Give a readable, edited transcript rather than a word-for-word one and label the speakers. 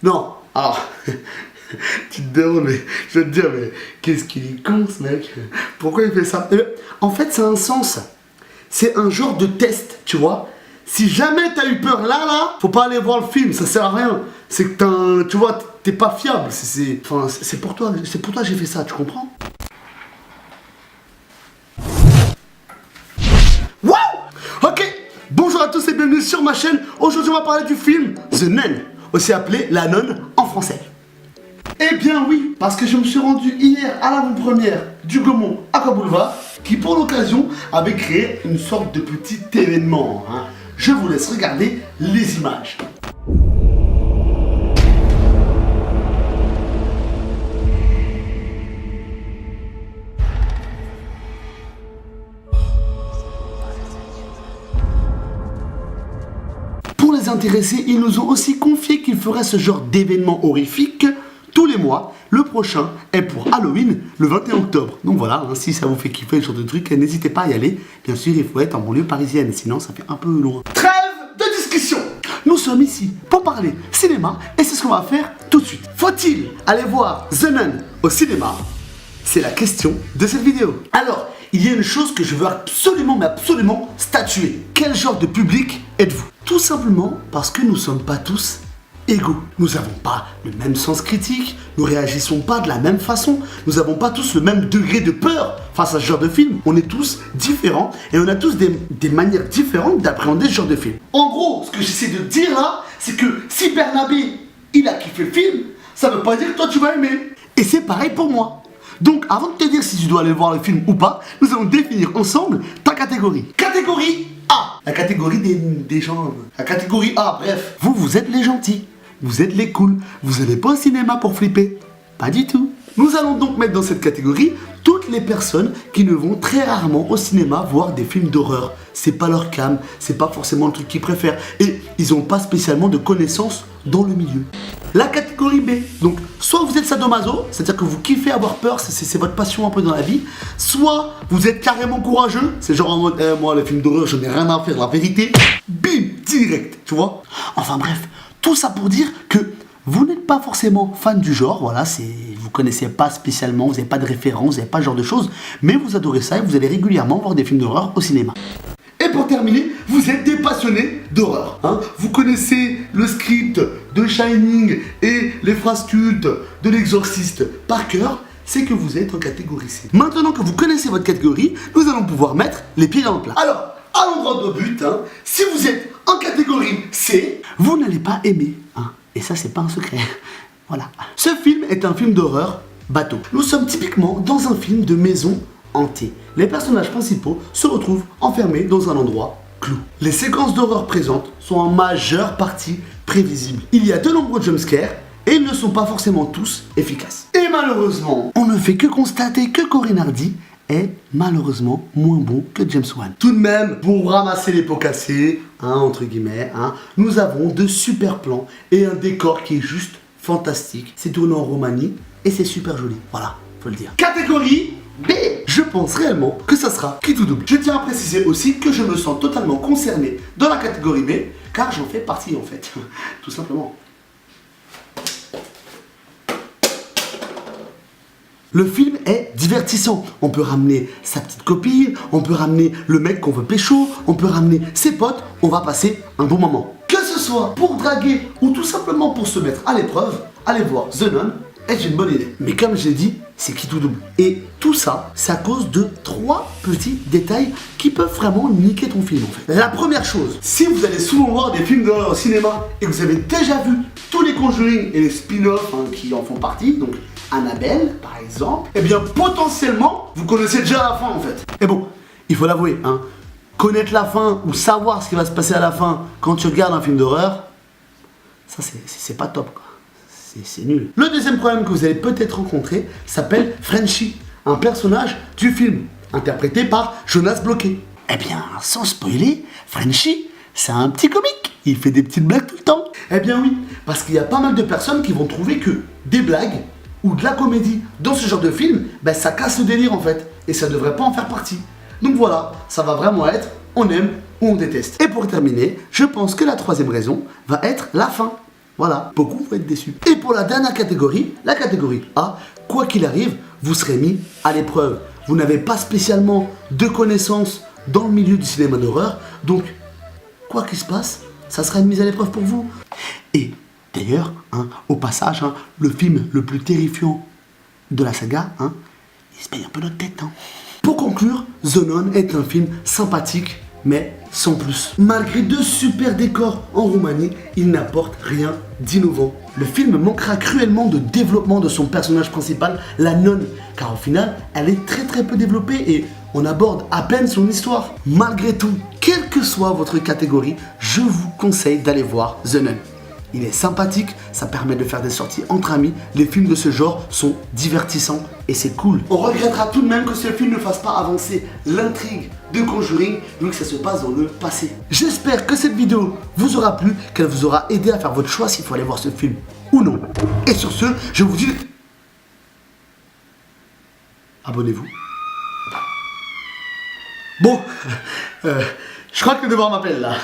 Speaker 1: Non, alors, tu te demandes, mais je vais te dire, mais qu'est-ce qu'il est con ce mec? Pourquoi il fait ça? En fait, ça a un sens. C'est un genre de test, tu vois. Si jamais t'as eu peur là, faut pas aller voir le film, ça sert à rien. C'est que tu vois, t'es pas fiable. C'est pour toi que j'ai fait ça, tu comprends? Wow! Ok, bonjour à tous et bienvenue sur ma chaîne. Aujourd'hui, on va parler du film The Nun, aussi appelé La Nonne en français. Eh bien oui, parce que je me suis rendu hier à l'avant-première du Gaumont Aqua Boulevard, qui pour l'occasion avait créé une sorte de petit événement. Je vous laisse regarder les images. Pour les intéressés, ils nous ont aussi confié qu'ils feraient ce genre d'événement horrifique tous les mois. Le prochain est pour Halloween, le 21 octobre. Donc voilà, si ça vous fait kiffer ce genre de truc, n'hésitez pas à y aller. Bien sûr, il faut être en banlieue parisienne, sinon ça fait un peu loin. Trêve de discussion! Nous sommes ici pour parler cinéma et c'est ce qu'on va faire tout de suite. Faut-il aller voir The Nun au cinéma? C'est la question de cette vidéo. Alors, il y a une chose que je veux absolument, mais absolument statuer. Quel genre de public êtes-vous? Tout simplement parce que nous ne sommes pas tous égaux. Nous n'avons pas le même sens critique, nous réagissons pas de la même façon, nous n'avons pas tous le même degré de peur face à ce genre de film. On est tous différents et on a tous des manières différentes d'appréhender ce genre de film. En gros, ce que j'essaie de dire là, c'est que si Bernabé, il a kiffé le film, ça veut pas dire que toi tu vas aimer. Et c'est pareil pour moi. Donc avant de te dire si tu dois aller voir le film ou pas, nous allons définir ensemble ta catégorie. Catégorie A, la catégorie des gens. La catégorie A, bref. Vous êtes les gentils. Vous êtes les cools, vous n'allez pas au cinéma pour flipper. Pas du tout. Nous allons donc mettre dans cette catégorie toutes les personnes qui ne vont très rarement au cinéma voir des films d'horreur. C'est pas leur cam, c'est pas forcément le truc qu'ils préfèrent. Et ils n'ont pas spécialement de connaissances dans le milieu. La catégorie B, donc soit vous êtes sadomaso, c'est-à-dire que vous kiffez avoir peur, c'est votre passion un peu dans la vie. Soit vous êtes carrément courageux, c'est genre en mode moi les films d'horreur je n'ai rien à faire, la vérité, bim, direct, tu vois. Enfin bref. Tout ça pour dire que vous n'êtes pas forcément fan du genre, voilà, vous connaissez pas spécialement, vous n'avez pas de référence, vous n'avez pas ce genre de choses, mais vous adorez ça et vous allez régulièrement voir des films d'horreur au cinéma. Et pour terminer, vous êtes des passionnés d'horreur. Vous connaissez le script de Shining et les phrases cultes de l'Exorciste par cœur, c'est que vous êtes en catégorie C. Maintenant que vous connaissez votre catégorie, nous allons pouvoir mettre les pieds dans le plat. Alors, allons droit au but, si vous êtes en catégorie C, vous n'allez pas aimer, et ça c'est pas un secret, voilà. Ce film est un film d'horreur bateau. Nous sommes typiquement dans un film de maison hantée. Les personnages principaux se retrouvent enfermés dans un endroit clos. Les séquences d'horreur présentes sont en majeure partie prévisibles. Il y a de nombreux jumpscares, et ils ne sont pas forcément tous efficaces. Et malheureusement, on ne fait que constater que Corinne Hardy est malheureusement moins bon que James Wan. Tout de même, pour ramasser les pots cassés, entre guillemets, nous avons de super plans et un décor qui est juste fantastique. C'est tourné en Roumanie et c'est super joli. Voilà, faut le dire. Catégorie B. Je pense réellement que ça sera qui tout double. Je tiens à préciser aussi que je me sens totalement concerné dans la catégorie B, car j'en fais partie en fait, tout simplement. Le film est divertissant. On peut ramener sa petite copine, on peut ramener le mec qu'on veut pécho, on peut ramener ses potes, on va passer un bon moment. Que ce soit pour draguer ou tout simplement pour se mettre à l'épreuve, allez voir The Nun est une bonne idée. Mais comme je l'ai dit, c'est qui tout double. Et tout ça, c'est à cause de 3 petits détails qui peuvent vraiment niquer ton film en fait. La première chose, si vous allez souvent voir des films d'horreur au cinéma et que vous avez déjà vu tous les Conjuring et les spin-offs qui en font partie, donc Annabelle, par exemple, eh bien potentiellement, vous connaissez déjà la fin en fait. Et bon, il faut l'avouer, connaître la fin ou savoir ce qui va se passer à la fin quand tu regardes un film d'horreur, ça c'est pas top quoi. C'est nul. Le deuxième problème que vous allez peut-être rencontrer s'appelle Frenchy, un personnage du film, interprété par Jonas Bloquet. Eh bien, sans spoiler, Frenchy, c'est un petit comique. Il fait des petites blagues tout le temps. Eh bien oui, parce qu'il y a pas mal de personnes qui vont trouver que des blagues ou de la comédie dans ce genre de film, ça casse le délire en fait, et ça devrait pas en faire partie. Donc voilà, ça va vraiment être on aime ou on déteste. Et pour terminer, je pense que la troisième raison va être la fin. Voilà, beaucoup vont être déçus. Et pour la dernière catégorie, la catégorie A, quoi qu'il arrive, vous serez mis à l'épreuve. Vous n'avez pas spécialement de connaissances dans le milieu du cinéma d'horreur, donc quoi qu'il se passe, ça sera une mise à l'épreuve pour vous. Et d'ailleurs, au passage, le film le plus terrifiant de la saga, il se paye un peu notre tête. Pour conclure, The Nun est un film sympathique, mais sans plus. Malgré de super décors en Roumanie, il n'apporte rien d'innovant. Le film manquera cruellement de développement de son personnage principal, la nonne, car au final, elle est très peu développée et on aborde à peine son histoire. Malgré tout, quelle que soit votre catégorie, je vous conseille d'aller voir The Nun. Il est sympathique, ça permet de faire des sorties entre amis, les films de ce genre sont divertissants et c'est cool. On regrettera tout de même que ce film ne fasse pas avancer l'intrigue de Conjuring vu que ça se passe dans le passé. J'espère que cette vidéo vous aura plu, qu'elle vous aura aidé à faire votre choix s'il faut aller voir ce film ou non. Et sur ce, je vous dis... abonnez-vous. Bon, je crois que le devoir m'appelle là.